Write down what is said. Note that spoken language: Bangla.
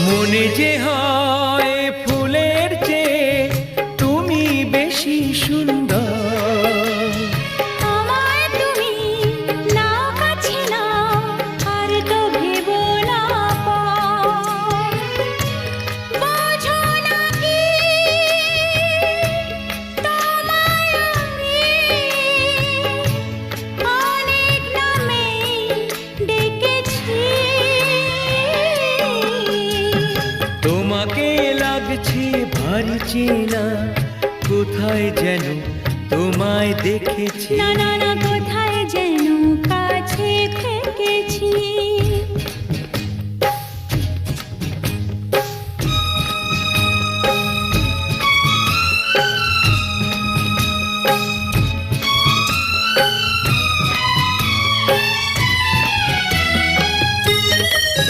মনে যে হয় ফুলের চেয়ে তুমি বেশি সুন্দর। আমায় তুমি না কাছে নাও, আর তো ভেবো না পর। বোঝো না কি তোমায় আমি অনেক নামে ডেকেছি। তোমাকে লাগছে ভারী চেনা, কোথায় যেন তোমায় দেখেছি। না না না, কোথায় যেন কাছে থেকেছি।